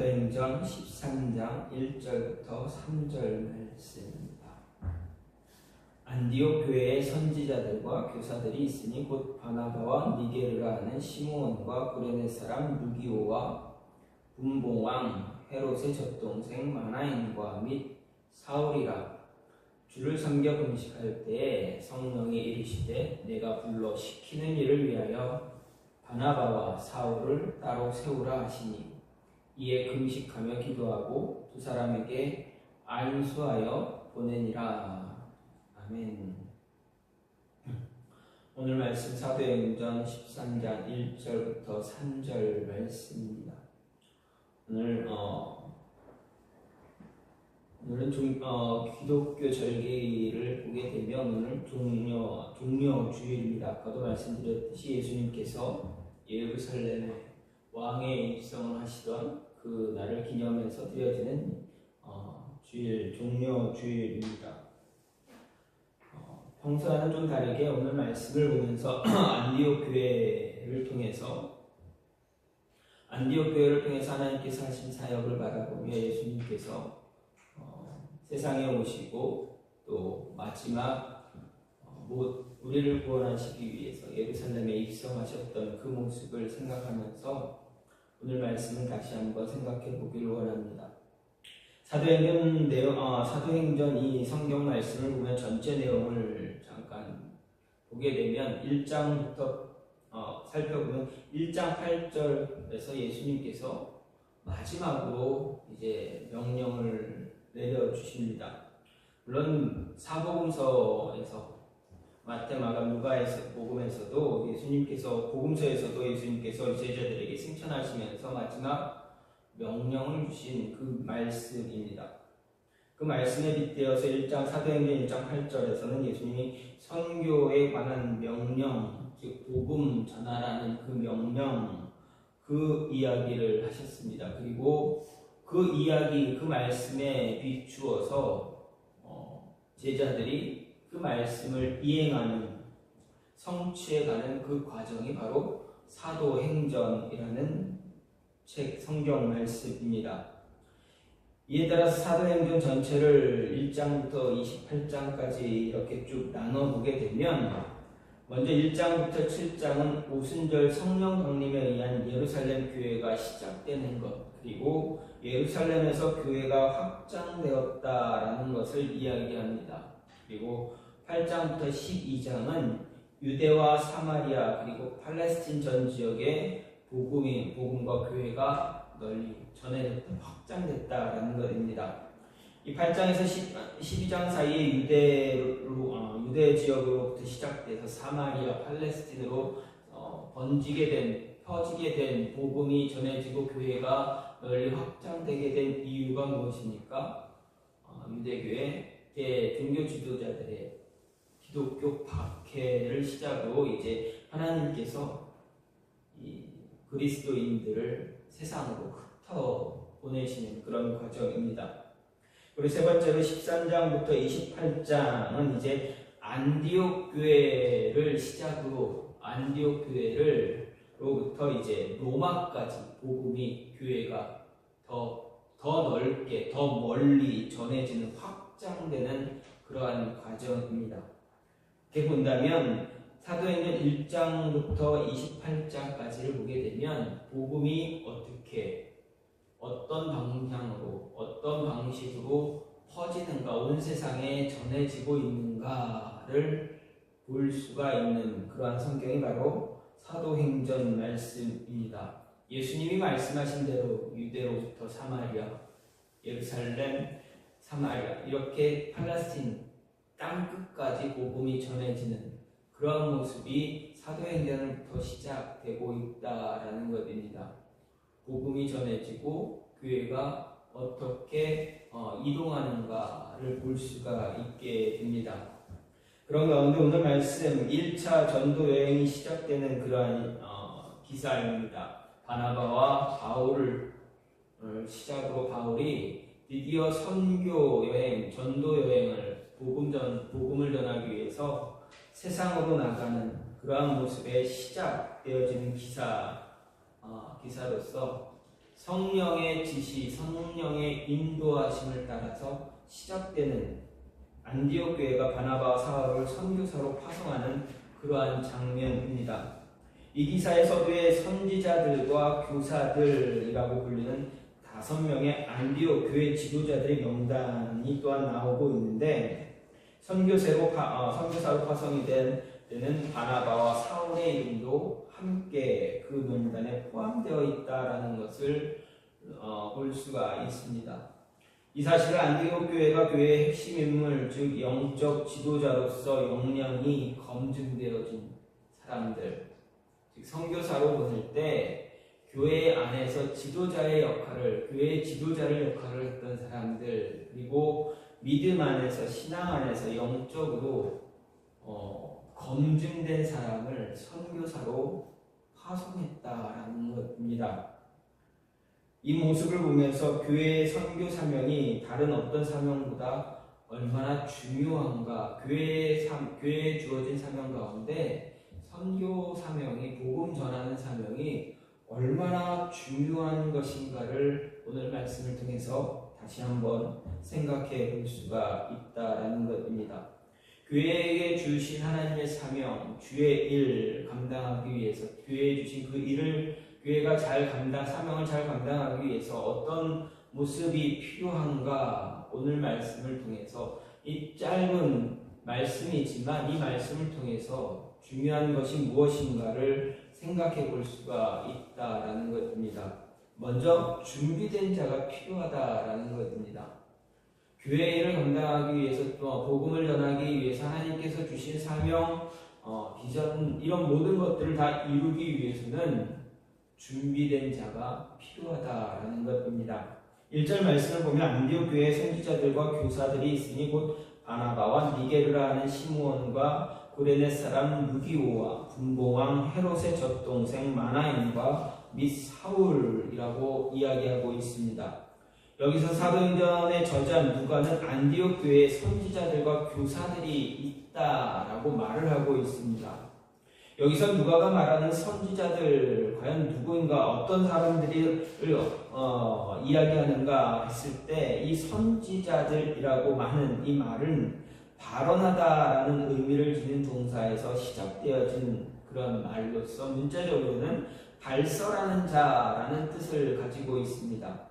사도행전 13장 1절부터 3절 말씀입니다. 안디옥 교회에 선지자들과 교사들이 있으니 곧 바나바와 니게르라 하는 시므온과 구레네 사람 루기오와 분봉왕 헤롯의 젖동생 마나인과 및 사울이라. 주를 섬겨 금식할 때에 성령이 이르시되 내가 불러 시키는 일을 위하여 바나바와 사울을 따로 세우라 하시니, 이에 금식하며 기도하고 두 사람에게 안수하여 보내니라. 아멘. 오늘 말씀 사도행전 13장 1절부터 3절 말씀입니다. 오늘은 기독교 절기를 보게 되면 오늘 종려주일입니다. 아까도 말씀드렸듯이 예수님께서 예루살렘에 왕의 입성을 하시던 그 날을 기념해서 드려지는 주일, 종려주일입니다. 평소와는 좀 다르게 오늘 말씀을 보면서 안디옥 교회를 통해서 하나님께서 하신 사역을 바라보며 예수님께서 세상에 오시고 또 마지막 우리를 구원하시기 위해서 예루살렘에 입성하셨던 그 모습을 생각하면서 오늘 말씀을 다시 한번 생각해 보기를 원합니다. 사도행전 이 성경 말씀을 보면 전체 내용을 잠깐 보게 되면 1장부터 살펴보면 1장 8절에서 예수님께서 마지막으로 이제 명령을 내려주십니다. 물론 사복음서에서 마태, 마가, 누가에서 복음서에서도 예수님께서 제자들에게 승천하시면서 마지막 명령을 주신 그 말씀입니다. 그 말씀에 빗대어서 사도행전 1장 8절에서는 예수님이 선교에 관한 명령, 즉 복음 전하라는 그 명령, 그 이야기를 하셨습니다. 그리고 그 이야기, 그 말씀에 비추어서 제자들이 그 말씀을 이행하는, 성취해가는 그 과정이 바로 사도행전이라는 성경 말씀입니다. 이에 따라서 사도행전 전체를 1장부터 28장까지 이렇게 쭉 나눠보게 되면, 먼저 1장부터 7장은 오순절 성령 강림에 의한 예루살렘 교회가 시작되는 것, 그리고 예루살렘에서 교회가 확장되었다라는 것을 이야기합니다. 그리고 8장부터 12장은 유대와 사마리아 그리고 팔레스틴 전 지역의 복음과 교회가 널리 전해졌다, 확장됐다라는 것입니다. 이 8장에서 12장 사이에 유대 지역으로부터 시작돼서 사마리아, 팔레스틴으로 퍼지게 된 복음이 전해지고 교회가 널리 확장되게 된 이유가 무엇입니까? 유대교회 종교 지도자들의 기독교 박해를 시작으로 이제 하나님께서 이 그리스도인들을 세상으로 흩어 보내시는 그런 과정입니다. 그리고 세 번째로 13장부터 28장은 이제 안디옥 교회를 시작으로 안디옥 교회로부터 이제 로마까지 복음이 교회가 더 넓게 더 멀리 전해지는 확장되는 그러한 과정입니다. 이렇게 본다면 사도행전 1장부터 28장까지를 보게 되면 복음이 어떤 방향으로 어떤 방식으로 퍼지는가, 온 세상에 전해지고 있는가를 볼 수가 있는 그러한 성경이 바로 사도행전 말씀입니다. 예수님이 말씀하신 대로 유대로부터 사마리아, 예루살렘, 사마리아 이렇게 팔레스틴 땅끝까지 복음이 전해지는 그러한 모습이 사도행전부터 시작되고 있다라는 것입니다. 복음이 전해지고 교회가 어떻게 이동하는가를 볼 수가 있게 됩니다. 그런 가운데 오늘 말씀 1차 전도 여행이 시작되는 그러한 기사입니다. 바나바와 바울을 시작으로 바울이 드디어 선교 여행, 전도 여행을 복음을 전하기 위해서 세상으로 나가는 그러한 모습에 시작되어지는 기사로서 성령의 지시, 성령의 인도하심을 따라서 시작되는 안디옥 교회가 바나바와 사울을 선교사로 파송하는 그러한 장면입니다. 이 기사의 서두에 선지자들과 교사들이라고 불리는 5명의 안디옥 교회 지도자들의 명단이 또한 나오고 있는데, 선교사로 파송이 된 때는 바나바와 사울의 이름도 함께 그 명단에 포함되어 있다라는 것을 볼 수가 있습니다. 이 사실을 안디옥 교회가 교회의 핵심 인물, 즉 영적 지도자로서 역량이 검증되어진 사람들, 즉 선교사로 보낼 때 교회 안에서 지도자의 역할을, 교회의 지도자를 역할을 했던 사람들, 그리고 믿음 안에서, 신앙 안에서 영적으로 검증된 사람을 선교사로 파송했다라는 것입니다. 이 모습을 보면서 교회의 선교 사명이 다른 어떤 사명보다 얼마나 중요한가, 교회에 주어진 사명 가운데 선교 사명이, 복음 전하는 사명이 얼마나 중요한 것인가를 오늘 말씀을 통해서 다시 한번 생각해 볼 수가 있다라는 것입니다. 교회에게 주신 하나님의 사명, 주의 일 감당하기 위해서, 교회에 주신 그 일을 교회가 사명을 잘 감당하기 위해서 어떤 모습이 필요한가, 오늘 말씀을 통해서, 이 짧은 말씀이지만 이 말씀을 통해서 중요한 것이 무엇인가를 생각해 볼 수가 있다라는 것입니다. 먼저 준비된 자가 필요하다라는 것입니다. 교회 일을 감당하기 위해서, 또 복음을 전하기 위해서 하나님께서 주신 사명, 비전, 이런 모든 것들을 다 이루기 위해서는 준비된 자가 필요하다라는 것입니다. 1절 말씀을 보면 안디옥 교회의 선지자들과 교사들이 있으니 곧 바나바와 니게르라 하는 시므온과 구레네 사람 루기오와 분봉왕 헤롯의 젖동생 마나임과 및 사울이라고 이야기하고 있습니다. 여기서 사도행전의 저자 누가는 안디옥 교회의 선지자들과 교사들이 있다라고 말을 하고 있습니다. 여기서 누가가 말하는 선지자들, 과연 누구인가, 어떤 사람들을 이야기하는가 했을 때, 이 선지자들이라고 하는 이 말은 발언하다라는 의미를 지닌 동사에서 시작되어진 그런 말로서 문자적으로는 발설하는 자라는 뜻을 가지고 있습니다.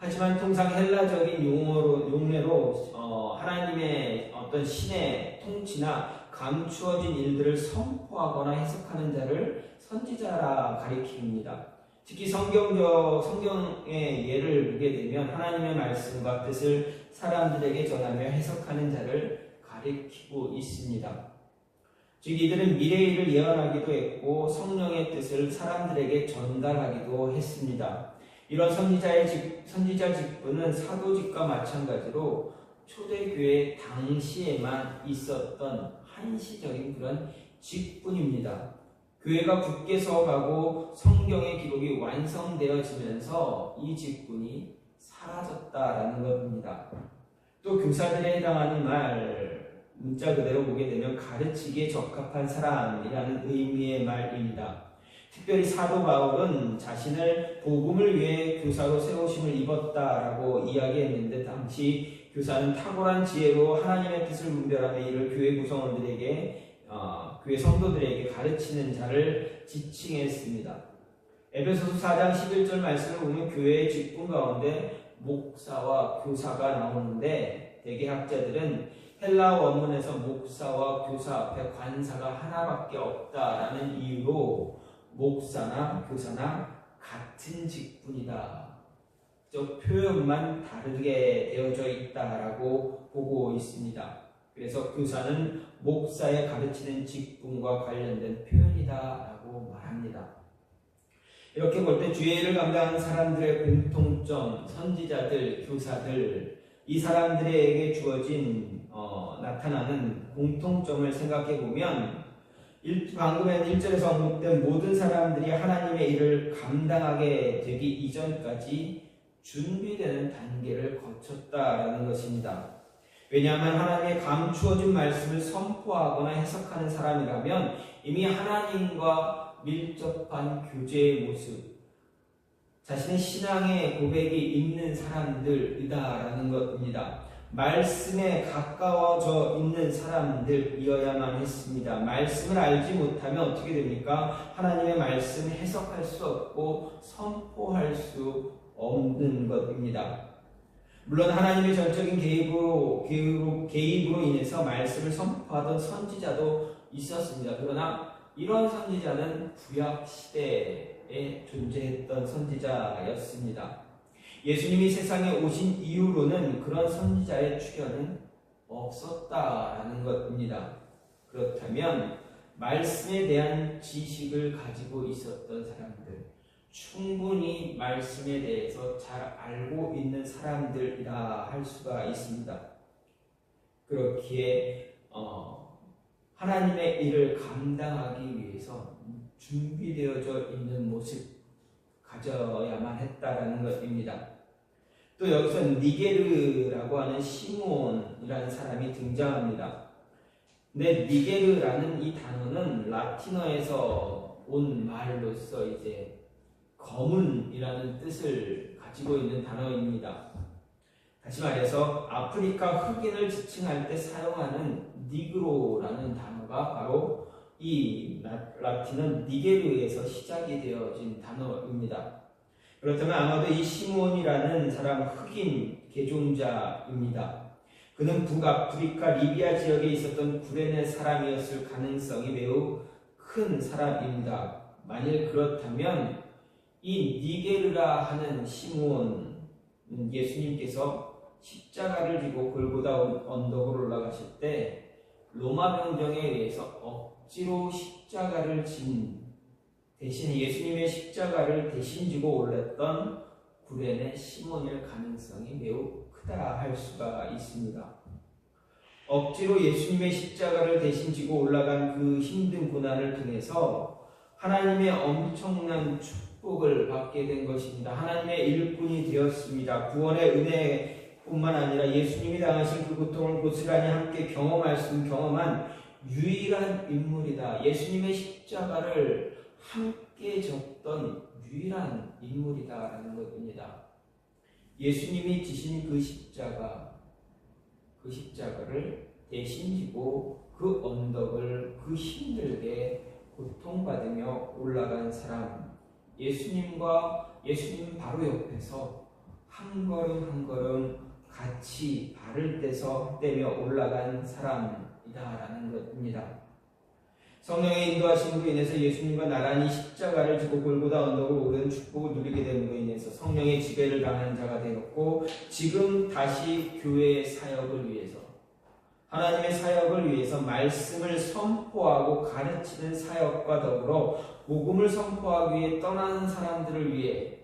하지만 통상 헬라적인 용례로 하나님의 어떤 신의 통치나 감추어진 일들을 선포하거나 해석하는 자를 선지자라 가리킵니다. 특히 성경의 예를 보게 되면 하나님의 말씀과 뜻을 사람들에게 전하며 해석하는 자를 가리키고 있습니다. 즉 이들은 미래의 일을 예언하기도 했고 성령의 뜻을 사람들에게 전달하기도 했습니다. 이런 선지자 직분은 사도직과 마찬가지로 초대교회 당시에만 있었던 한시적인 그런 직분입니다. 교회가 굳게 서가고 성경의 기록이 완성되어지면서 이 직분이 사라졌다라는 것입니다. 또 교사들에 해당하는 말, 문자 그대로 보게 되면 가르치기에 적합한 사람이라는 의미의 말입니다. 특별히 사도 바울은 자신을 복음을 위해 교사로 세우심을 입었다라고 이야기했는데, 당시 교사는 탁월한 지혜로 하나님의 뜻을 분별하며 이를 교회 구성원들에게, 교회 성도들에게 가르치는 자를 지칭했습니다. 에베소서 4장 11절 말씀을 보면 교회의 직분 가운데 목사와 교사가 나오는데, 대개 학자들은 헬라 원문에서 목사와 교사 앞에 관사가 하나밖에 없다라는 이유로 목사나 교사나 같은 직분이다, 즉 표현만 다르게 되어져 있다라고 보고 있습니다. 그래서 교사는 목사의 가르치는 직분과 관련된 표현이다라고 말합니다. 이렇게 볼 때 주의 일을 감당하는 사람들의 공통점, 선지자들, 교사들, 이 사람들에게 주어진 나타나는 공통점을 생각해 보면, 방금의 1절에서 언급된 모든 사람들이 하나님의 일을 감당하게 되기 이전까지 준비되는 단계를 거쳤다라는 것입니다. 왜냐하면 하나님의 감추어진 말씀을 선포하거나 해석하는 사람이라면 이미 하나님과 밀접한 교제의 모습, 자신의 신앙의 고백이 있는 사람들이다라는 것입니다. 말씀에 가까워져 있는 사람들이어야만 했습니다. 말씀을 알지 못하면 어떻게 됩니까? 하나님의 말씀을 해석할 수 없고 선포할 수 없는 것입니다. 물론 하나님의 전적인 개입으로 인해서 말씀을 선포하던 선지자도 있었습니다. 그러나 이런 선지자는 구약 시대에 존재했던 선지자였습니다. 예수님이 세상에 오신 이후로는 그런 선지자의 출현은 없었다라는 것입니다. 그렇다면 말씀에 대한 지식을 가지고 있었던 사람들, 충분히 말씀에 대해서 잘 알고 있는 사람들이라 할 수가 있습니다. 그렇기에 하나님의 일을 감당하기 위해서 준비되어져 있는 모습 가져야만 했다라는 것입니다. 또 여기서 니게르라고 하는 시므온이라는 사람이 등장합니다. 근데 니게르라는 이 단어는 라틴어에서 온 말로서 이제 검은이라는 뜻을 가지고 있는 단어입니다. 다시 말해서 아프리카 흑인을 지칭할 때 사용하는 니그로라는 단어가 바로 이 라틴어 니게르에서 시작이 되어진 단어입니다. 그렇다면 아마도 이 시므온이라는 사람 흑인 개종자입니다. 그는 북아프리카 리비아 지역에 있었던 구레네 사람이었을 가능성이 매우 큰 사람입니다. 만일 그렇다면 이 니게르라 하는 시므온은 예수님께서 십자가를 지고 골고다 언덕으로 올라가실 때 로마 병정에 의해서 억지로 십자가를 진 대신 예수님의 십자가를 대신 지고 올랐던 구레네 시몬일 가능성이 매우 크다 할 수가 있습니다. 억지로 예수님의 십자가를 대신 지고 올라간 그 힘든 고난을 통해서 하나님의 엄청난 축복을 받게 된 것입니다. 하나님의 일꾼이 되었습니다. 구원의 은혜뿐만 아니라 예수님이 당하신 그 고통을 고스란히 함께 경험한 유일한 인물이다. 예수님의 십자가를 함께 졌던 유일한 인물이다라는 것입니다. 예수님이 지신 그 십자가를 대신 지고 그 언덕을 그 힘들게 고통받으며 올라간 사람, 예수님 바로 옆에서 한 걸음 한 걸음 같이 발을 떼며 올라간 사람이다라는 것입니다. 성령의 인도하심으로 인해서 예수님과 나란히 십자가를 지고 골고다 언덕을 오른 축복을 누리게 됨으로 인해서 성령의 지배를 당하는 자가 되었고, 지금 다시 교회의 사역을 위해서, 하나님의 사역을 위해서 말씀을 선포하고 가르치는 사역과 더불어 복음을 선포하기 위해 떠나는 사람들을 위해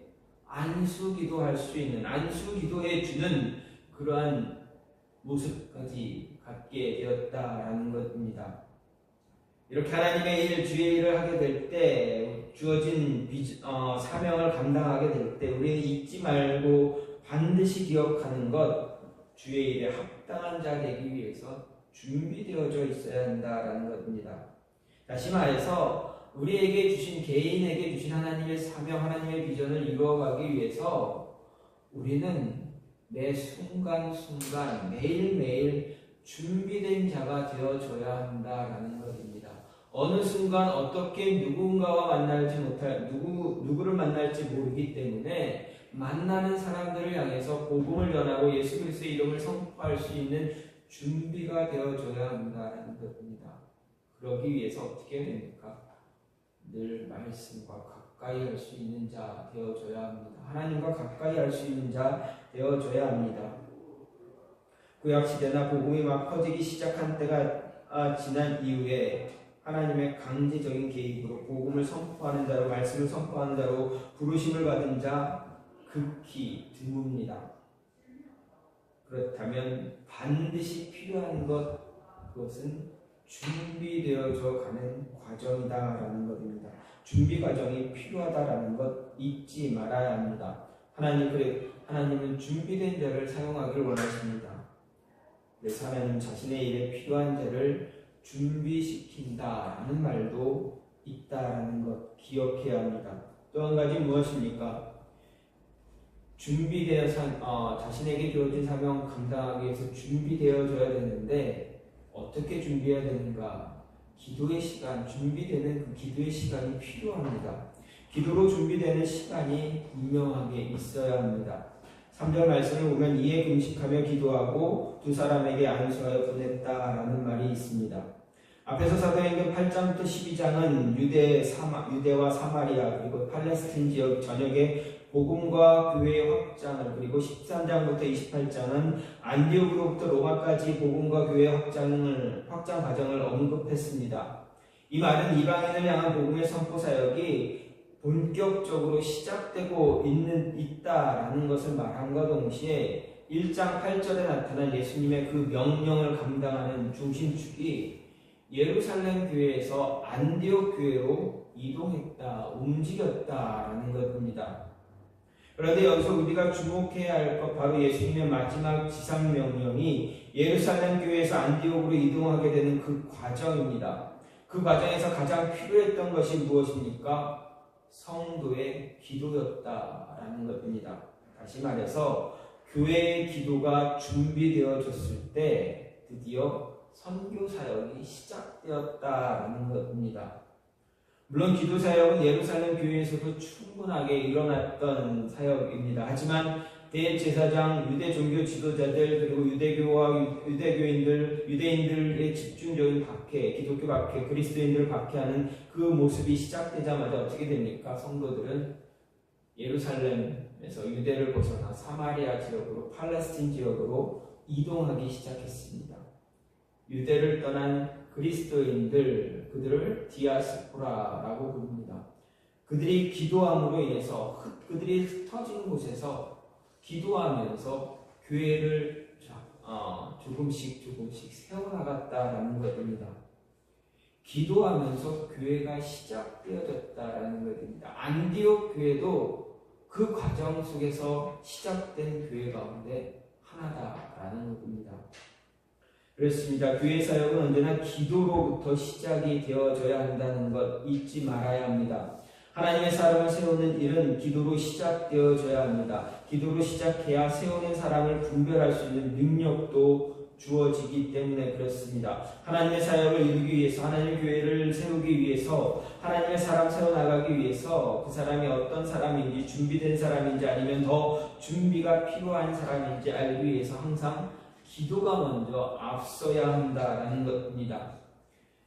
안수기도할 수 있는, 안수기도해 주는 그러한 모습까지 갖게 되었다라는 것입니다. 이렇게 하나님의 일, 주의 일을 하게 될 때, 주어진 사명을 감당하게 될 때 우리는 잊지 말고 반드시 기억하는 것, 주의 일에 합당한 자 되기 위해서 준비되어져 있어야 한다라는 것입니다. 다시 말해서 개인에게 주신 하나님의 사명, 하나님의 비전을 이루어가기 위해서 우리는 매 순간순간 매일매일 준비된 자가 되어져야 한다라는 것입니다. 어느 순간 어떻게 누구를 만날지 모르기 때문에 만나는 사람들을 향해서 복음을 전하고 예수 그리스도의 이름을 선포할 수 있는 준비가 되어져야 한다는 것입니다. 그러기 위해서 어떻게 해야 됩니까? 늘 말씀과 가까이 할 수 있는 자 되어져야 합니다. 하나님과 가까이 할 수 있는 자 되어져야 합니다. 구약시대나 복음이 막 퍼지기 시작한 때가 지난 이후에 하나님의 강제적인 개입으로 복음을 선포하는 자로, 말씀을 선포하는 자로 부르심을 받은 자 극히 드뭅니다. 그렇다면 반드시 필요한 그것은 준비되어져 가는 과정이다라는 것입니다. 준비 과정이 필요하다라는 것 잊지 말아야 합니다. 하나님은 준비된 자를 사용하길 원하십니다. 그래서 하나님 자신의 일에 필요한 자를 준비시킨다라는 말도 있다라는 것 기억해야 합니다. 또 한 가지 무엇입니까? 자신에게 주어진 사명 감당하기 위해서 준비되어져야 되는데 어떻게 준비해야 되는가? 기도의 시간, 준비되는 그 기도의 시간이 필요합니다. 기도로 준비되는 시간이 분명하게 있어야 합니다. 3절 말씀을 보면 이에 금식하며 기도하고 두 사람에게 안수하여 보냈다라는 말이 있습니다. 앞에서 사도행전 8장부터 12장은 유대와 사마리아 그리고 팔레스틴 지역 전역의 복음과 교회의 확장을, 그리고 13장부터 28장은 안디옥으로부터 로마까지 복음과 교회의 확장 과정을 언급했습니다. 이 말은 이방인을 향한 복음의 선포 사역이 본격적으로 시작되고 있다라는 것을 말함과 동시에 1장 8절에 나타난 예수님의 그 명령을 감당하는 중심축이 예루살렘 교회에서 안디옥 교회로 이동했다, 움직였다라는 것입니다. 그런데 여기서 우리가 주목해야 할 것, 바로 예수님의 마지막 지상명령이 예루살렘 교회에서 안디옥으로 이동하게 되는 그 과정입니다. 그 과정에서 가장 필요했던 것이 무엇입니까? 성도의 기도였다라는 것입니다. 다시 말해서 교회의 기도가 준비되어졌을 때 드디어 선교 사역이 시작되었다라는 것입니다. 물론 기도 사역은 예루살렘 교회에서도 충분하게 일어났던 사역입니다. 하지만 대제사장, 유대 종교 지도자들, 그리고 유대인들의 집중적인 박해, 기독교 박해, 그리스도인들을 박해하는 그 모습이 시작되자마자 어떻게 됩니까? 성도들은 예루살렘에서 유대를 벗어나 사마리아 지역으로, 팔레스틴 지역으로 이동하기 시작했습니다. 유대를 떠난 그리스도인들, 그들을 디아스포라라고 부릅니다. 그들이 기도함으로 인해서 그들이 흩어진 곳에서 기도하면서 교회를 조금씩 세워나갔다라는 것입니다. 기도하면서 교회가 시작되어졌다라는 것입니다. 안디옥 교회도 그 과정 속에서 시작된 교회 가운데 하나다라는 것입니다. 그렇습니다. 교회 사역은 언제나 기도로부터 시작이 되어져야 한다는 것 잊지 말아야 합니다. 하나님의 사람을 세우는 일은 기도로 시작되어져야 합니다. 기도로 시작해야 세우는 사람을 분별할 수 있는 능력도 주어지기 때문에 그렇습니다. 하나님의 사역을 이루기 위해서, 하나님의 교회를 세우기 위해서, 하나님의 사람 세워나가기 위해서 그 사람이 어떤 사람인지, 준비된 사람인지 아니면 더 준비가 필요한 사람인지 알기 위해서 항상 기도가 먼저 앞서야 한다라는 것입니다.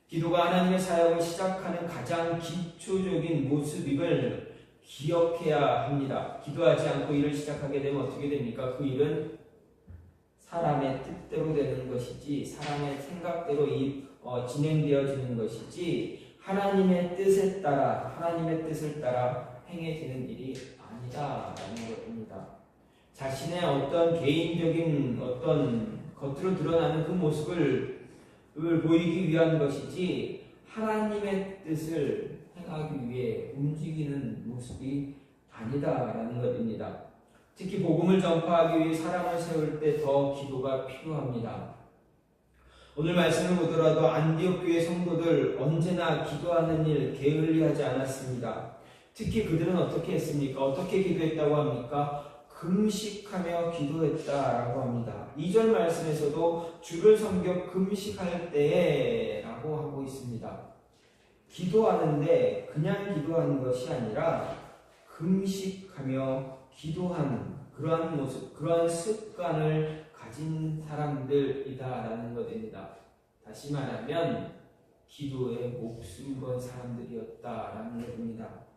기도가 하나님의 사역을 시작하는 가장 기초적인 모습임을 기억해야 합니다. 기도하지 않고 일을 시작하게 되면 어떻게 됩니까? 그 일은 사람의 뜻대로 되는 것이지, 사람의 생각대로 진행되어지는 것이지, 하나님의 뜻을 따라 행해지는 일이 아니다라는 것입니다. 자신의 어떤 개인적인 겉으로 드러나는 그 모습을 보이기 위한 것이지 하나님의 뜻을 행하기 위해 움직이는 모습이 아니다라는 것입니다. 특히 복음을 전파하기 위해 사람을 세울 때 더 기도가 필요합니다. 오늘 말씀을 보더라도 안디옥 교회 성도들 언제나 기도하는 일 게을리하지 않았습니다. 특히 그들은 어떻게 했습니까? 어떻게 기도했다고 합니까? 금식하며 기도했다라고 합니다. 2절 말씀에서도 주를 섬겨 금식할 때에 라고 하고 있습니다. 기도하는데 그냥 기도하는 것이 아니라 금식하며 기도하는 그러한 모습, 그러한 습관을 가진 사람들이다라는 것입니다. 다시 말하면 기도에 목숨 건 사람들이었다라는 것입니다.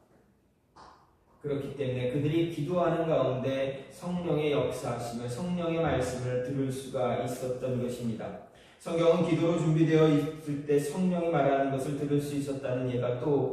그렇기 때문에 그들이 기도하는 가운데 성령의 역사하심을, 성령의 말씀을 들을 수가 있었던 것입니다. 성경은 기도로 준비되어 있을 때 성령이 말하는 것을 들을 수 있었다는 예가 또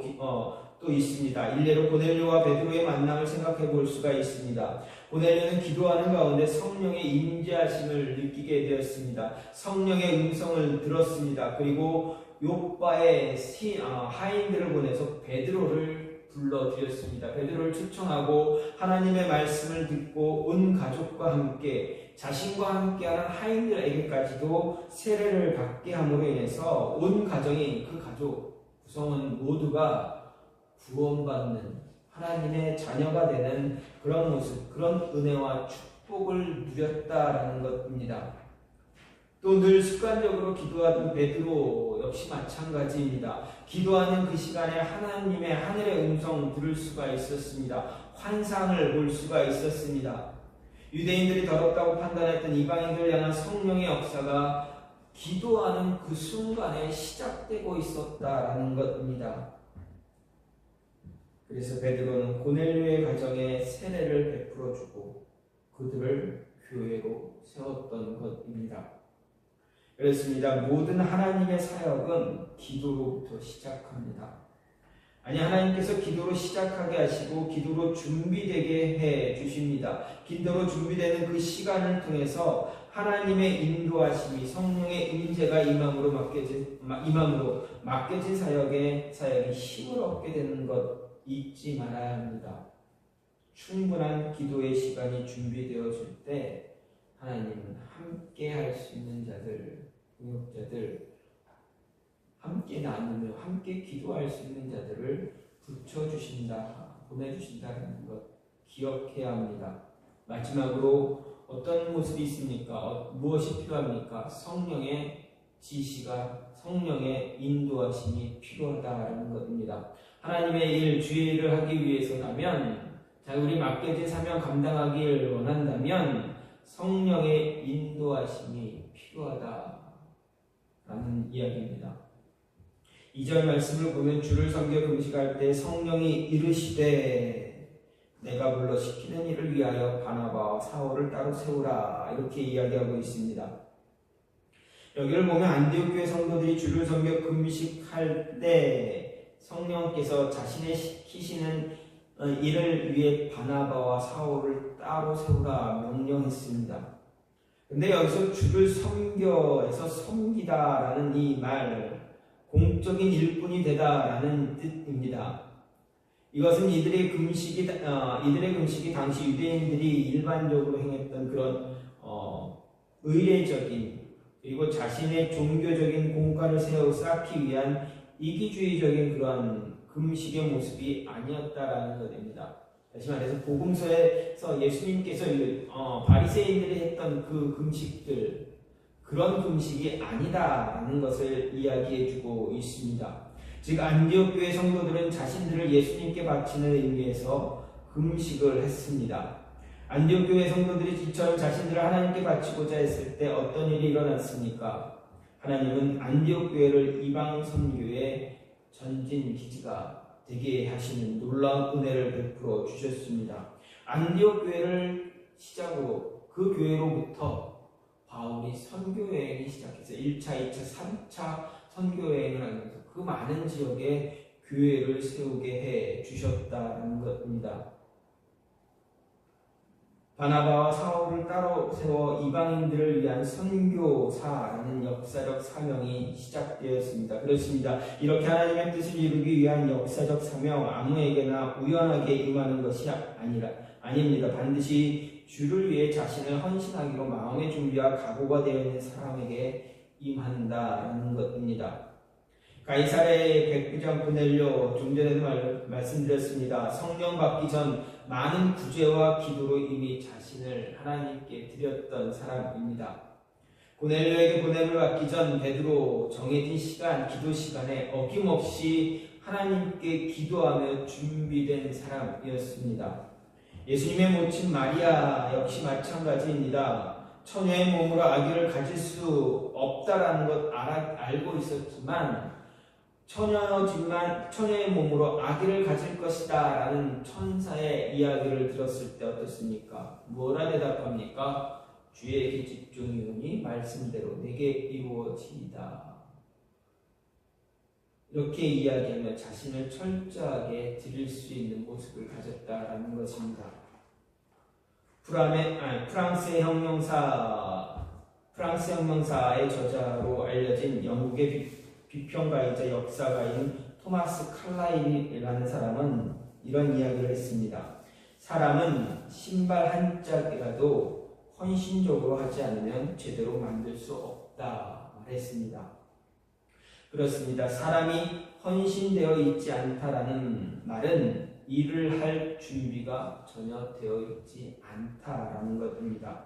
있습니다. 일례로 고넬료와 베드로의 만남을 생각해 볼 수가 있습니다. 고넬료는 기도하는 가운데 성령의 임재하심을 느끼게 되었습니다. 성령의 음성을 들었습니다. 그리고 욥바의 하인들을 보내서 베드로를 불러드렸습니다. 베드로를 초청하고 하나님의 말씀을 듣고 온 가족과 함께, 자신과 함께하는 하인들에게까지도 세례를 받게 함으로 인해서 온 가정이, 그 가족 구성원 모두가 구원받는 하나님의 자녀가 되는 그런 모습, 그런 은혜와 축복을 누렸다라는 것입니다. 또 늘 습관적으로 기도하던 베드로 역시 마찬가지입니다. 기도하는 그 시간에 하나님의 하늘의 음성 들을 수가 있었습니다. 환상을 볼 수가 있었습니다. 유대인들이 더럽다고 판단했던 이방인들을 향한 성령의 역사가 기도하는 그 순간에 시작되고 있었다라는 것입니다. 그래서 베드로는 고넬료의 가정에 세례를 베풀어주고 그들을 교회로 세웠던 것입니다. 그렇습니다. 모든 하나님의 사역은 기도로부터 시작합니다. 아니, 하나님께서 기도로 시작하게 하시고 기도로 준비되게 해 주십니다. 기도로 준비되는 그 시간을 통해서 하나님의 인도하심이, 성령의 임재가 임함으로 맡겨진 사역이 힘을 얻게 되는 것 잊지 말아야 합니다. 충분한 기도의 시간이 준비되어질 때 하나님은 함께 할 수 있는 자들, 동역자들, 함께 나누며 함께 기도할 수 있는 자들을 붙여주신다, 보내주신다는 것 기억해야 합니다. 마지막으로 어떤 모습이 있습니까? 무엇이 필요합니까? 성령의 지시가, 성령의 인도하심이 필요하다는 것입니다. 하나님의 일, 주의 일을 하기 위해서라면, 우리 맡겨진 사명 감당하길 원한다면 성령의 인도하심이 필요하다라는 이야기입니다. 2절 말씀을 보면 주를 섬겨 금식할 때 성령이 이르시되 내가 불러 시키는 일을 위하여 바나바와 사울을 따로 세우라, 이렇게 이야기하고 있습니다. 여기를 보면 안디옥 교회 성도들이 주를 섬겨 금식할 때 성령께서 자신의 시키시는 일을 위해 바나바와 사울을 따로 세우라 명령했습니다. 근데 여기서 주를 섬겨에서 섬기다라는 이 말, 공적인 일꾼이 되다라는 뜻입니다. 이것은 이들의 금식이 당시 유대인들이 일반적으로 행했던 그런 의례적인, 그리고 자신의 종교적인 공간을 쌓기 위한 이기주의적인 그러한 금식의 모습이 아니었다라는 것입니다. 다시 말해서 복음서에서 예수님께서 바리새인들이 했던 그 금식들, 그런 금식이 아니다라는 것을 이야기해주고 있습니다. 즉 안디옥 교회 성도들은 자신들을 예수님께 바치는 의미에서 금식을 했습니다. 안디옥 교회 성도들이 이처럼 자신들을 하나님께 바치고자 했을 때 어떤 일이 일어났습니까? 하나님은 안디옥 교회를 이방 선교의 전진 기지가 되게 하시는 놀라운 은혜를 베풀어 주셨습니다. 안디옥 교회를 시작으로 그 교회로부터 바울이 선교여행이 시작해서 1차, 2차, 3차 선교여행을 하면서 그 많은 지역에 교회를 세우게 해 주셨다는 것입니다. 바나바와 사울을 따로 세워 이방인들을 위한 선교사라는 역사적 사명이 시작되었습니다. 그렇습니다. 이렇게 하나님의 뜻을 이루기 위한 역사적 사명, 아무에게나 우연하게 임하는 것이 아닙니다. 반드시 주를 위해 자신을 헌신하기로 마음의 준비와 각오가 되어 있는 사람에게 임한다는 것입니다. 가이사랴의 백부장 고넬료, 좀 전에도 말씀드렸습니다. 성령 받기 전 많은 구제와 기도로 이미 자신을 하나님께 드렸던 사람입니다. 고넬료에게 보냄을 받기 전 베드로 정해진 시간, 기도 시간에 어김없이 하나님께 기도하며 준비된 사람이었습니다. 예수님의 모친 마리아 역시 마찬가지입니다. 처녀의 몸으로 아기를 가질 수 없다라는 것 알고 있었지만 처녀의 몸으로 아기를 가질 것이다 라는 천사의 이야기를 들었을 때 어떻습니까? 뭐라 대답합니까? 주의 기집종이오니 말씀대로 내게 이루어지이다. 이렇게 이야기하며 자신을 철저하게 드릴 수 있는 모습을 가졌다라는 것입니다. 프랑스 혁명사의 저자로 알려진 영국의 비평가이자 역사가인 토마스 칼라일이라는 사람은 이런 이야기를 했습니다. 사람은 신발 한 짝이라도 헌신적으로 하지 않으면 제대로 만들 수 없다 말했습니다. 그렇습니다. 사람이 헌신되어 있지 않다라는 말은 일을 할 준비가 전혀 되어 있지 않다라는 것입니다.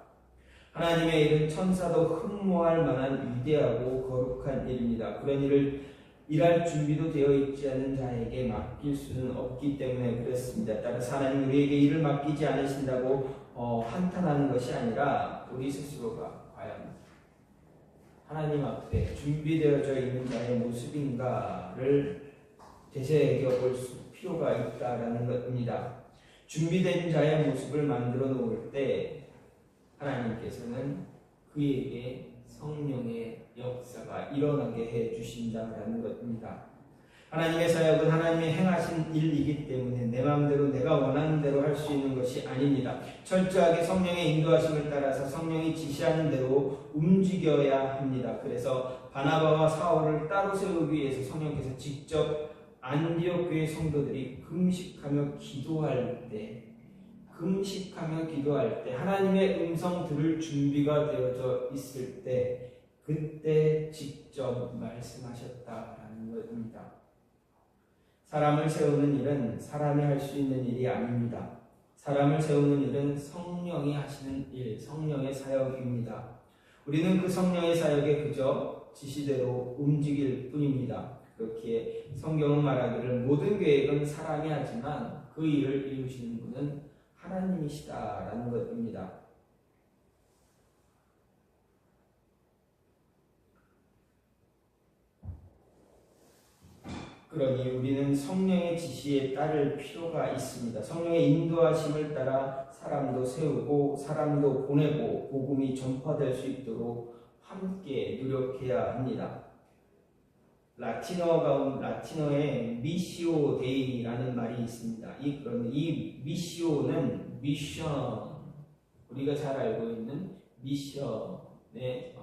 하나님의 일은 천사도 흠모할 만한 위대하고 거룩한 일입니다. 그런 일을 일할 준비도 되어 있지 않은 자에게 맡길 수는 없기 때문에 그렇습니다. 따라서 하나님 우리에게 일을 맡기지 않으신다고 한탄하는 것이 아니라 우리 스스로가 과연 하나님 앞에 준비되어져 있는 자의 모습인가를 되새겨볼 필요가 있다라는 것입니다. 준비된 자의 모습을 만들어 놓을 때 하나님께서는 그에게 성령의 역사가 일어나게 해 주신다라는 것입니다. 하나님의 사역은 하나님이 행하신 일이기 때문에 내 마음대로 내가 원하는 대로 할 수 있는 것이 아닙니다. 철저하게 성령의 인도하심을 따라서 성령이 지시하는 대로 움직여야 합니다. 그래서 바나바와 사울을 따로 세우기 위해서 성령께서 직접 안디옥 교회 성도들이 금식하며 기도할 때 하나님의 음성 들을 준비가 되어져 있을 때 그때 직접 말씀하셨다라는 것입니다. 사람을 세우는 일은 사람이 할 수 있는 일이 아닙니다. 사람을 세우는 일은 성령이 하시는 일, 성령의 사역입니다. 우리는 그 성령의 사역에 그저 지시대로 움직일 뿐입니다. 그렇기에 성경은 말하기를 모든 계획은 사람이 하지만 그 일을 이루시는 분은 하나님이시다라는 것입니다. 그러니 우리는 성령의 지시에 따를 필요가 있습니다. 성령의 인도하심을 따라 사람도 세우고 사람도 보내고 복음이 전파될 수 있도록 함께 노력해야 합니다. 라틴어에 미시오 데이라는 말이 있습니다. 이 미시오는 미션, 우리가 잘 알고 있는 미션의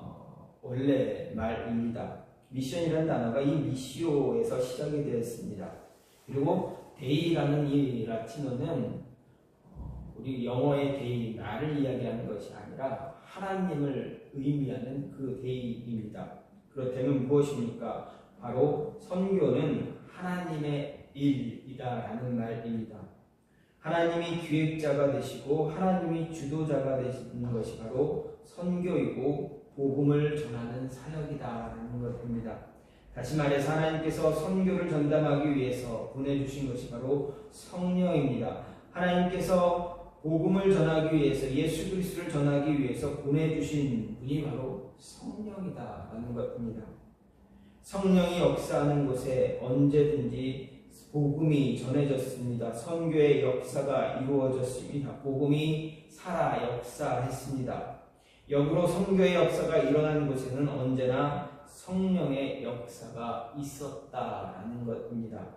원래 말입니다. 미션이라는 단어가 이 미시오에서 시작이 되었습니다. 그리고 데이라는 이 라틴어는 우리 영어의 데이, 나를 이야기하는 것이 아니라 하나님을 의미하는 그 데이입니다. 그렇다면 무엇입니까? 바로 선교는 하나님의 일이다라는 말입니다. 하나님이 기획자가 되시고 하나님이 주도자가 되시는 것이 바로 선교이고 복음을 전하는 사역이다라는 것입니다. 다시 말해서 하나님께서 선교를 전담하기 위해서 보내주신 것이 바로 성령입니다. 하나님께서 복음을 전하기 위해서 예수 그리스도를 전하기 위해서 보내주신 분이 바로 성령이다라는 것입니다. 성령이 역사하는 곳에 언제든지 복음이 전해졌습니다. 선교의 역사가 이루어졌습니다. 복음이 살아 역사했습니다. 역으로 선교의 역사가 일어난 곳에는 언제나 성령의 역사가 있었다라는 것입니다.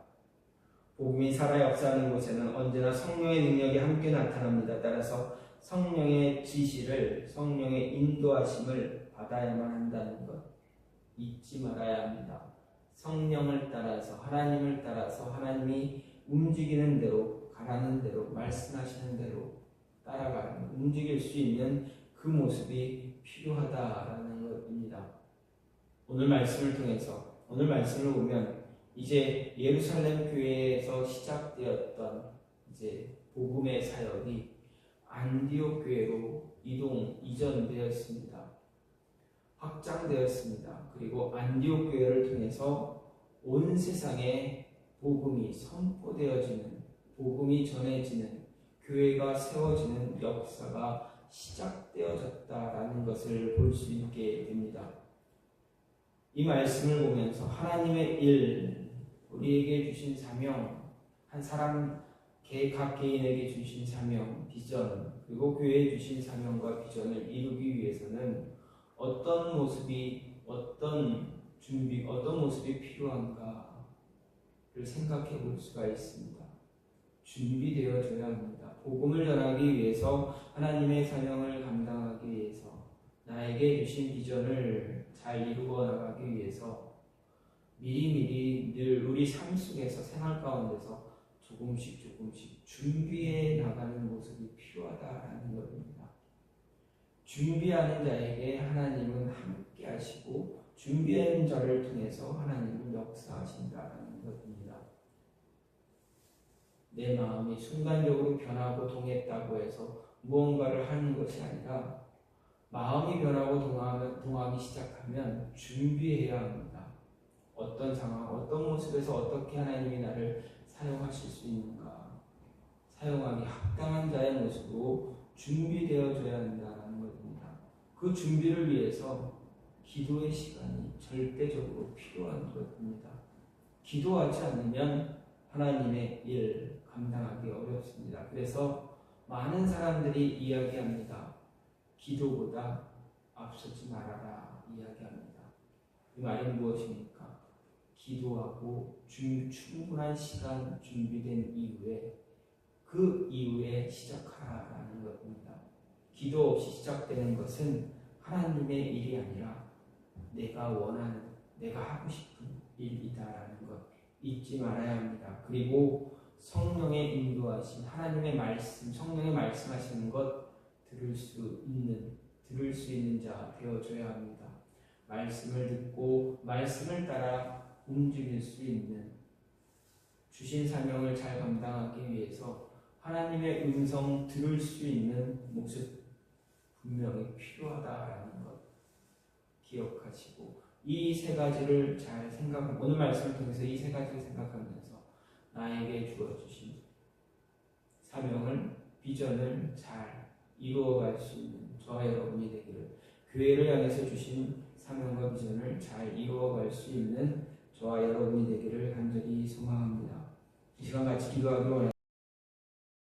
복음이 살아 역사하는 곳에는 언제나 성령의 능력이 함께 나타납니다. 따라서 성령의 지시를, 성령의 인도하심을 받아야만 한다는 것 잊지 말아야 합니다. 성령을 따라서, 하나님을 따라서 하나님이 움직이는 대로, 가라는 대로, 말씀하시는 대로 따라가는, 움직일 수 있는 그 모습이 필요하다라는 것입니다. 오늘 말씀을 통해서, 오늘 말씀을 보면 이제 예루살렘 교회에서 시작되었던 이제 복음의 사역이 안디옥 교회로 이전되었습니다. 확장되었습니다. 그리고 안디옥 교회를 통해서 온 세상에 복음이 선포되어지는, 복음이 전해지는, 교회가 세워지는 역사가 시작되어졌다라는 것을 볼 수 있게 됩니다. 이 말씀을 보면서 하나님의 일, 우리에게 주신 사명, 한 사람 각 개인에게 주신 사명, 비전, 그리고 교회에 주신 사명과 비전을 이루기 위해서는 어떤 모습이, 어떤 모습이 필요한가를 생각해 볼 수가 있습니다. 준비되어져야 합니다. 복음을 전하기 위해서, 하나님의 사명을 감당하기 위해서, 나에게 주신 비전을 잘 이루어 나가기 위해서 미리미리 늘 우리 삶 속에서, 생활 가운데서 조금씩 준비해 나가는 모습이 필요하다라는 것입니다. 준비하는 자에게 하나님은 함께 하시고 준비하는 자를 통해서 하나님은 역사하신다는 것입니다. 내 마음이 순간적으로 변하고 동했다고 해서 무언가를 하는 것이 아니라 마음이 변하고 동하기 시작하면 준비해야 합니다. 어떤 상황, 어떤 모습에서 어떻게 하나님이 나를 사용하실 수 있는가, 사용하기 합당한 자의 모습으로 준비되어져야 한다는 것입니다. 그 준비를 위해서 기도의 시간이 절대적으로 필요한 것입니다. 기도하지 않으면 하나님의 일 감당하기 어렵습니다. 그래서 많은 사람들이 이야기합니다. 기도보다 앞서지 말아라 이야기합니다. 이 말이 무엇입니까? 기도하고 충분한 시간 준비된 이후에 그 이후에 시작하라는 것입니다. 기도 없이 시작되는 것은 하나님의 일이 아니라 내가 원하는, 내가 하고 싶은 일이다라는 것 잊지 말아야 합니다. 그리고 성령의 인도하신 하나님의 말씀, 성령의 말씀하시는 것 들을 수 있는 자 되어줘야 합니다. 말씀을 듣고 말씀을 따라 움직일 수 있는, 주신 사명을 잘 감당하기 위해서 하나님의 음성 들을 수 있는 모습 분명히 필요하다라는 것 기억하시고, 이 세 가지를 잘 생각하고, 오늘 말씀을 통해서 이 세 가지를 생각하면서 나에게 주어주신 사명을, 비전을 잘 이루어갈 수 있는 저와 여러분이 되기를, 교회를 향해서 주신 사명과 비전을 잘 이루어갈 수 있는 저와 여러분이 되기를 간절히 소망합니다. 이 시간 같이 기도하기로 원합니다.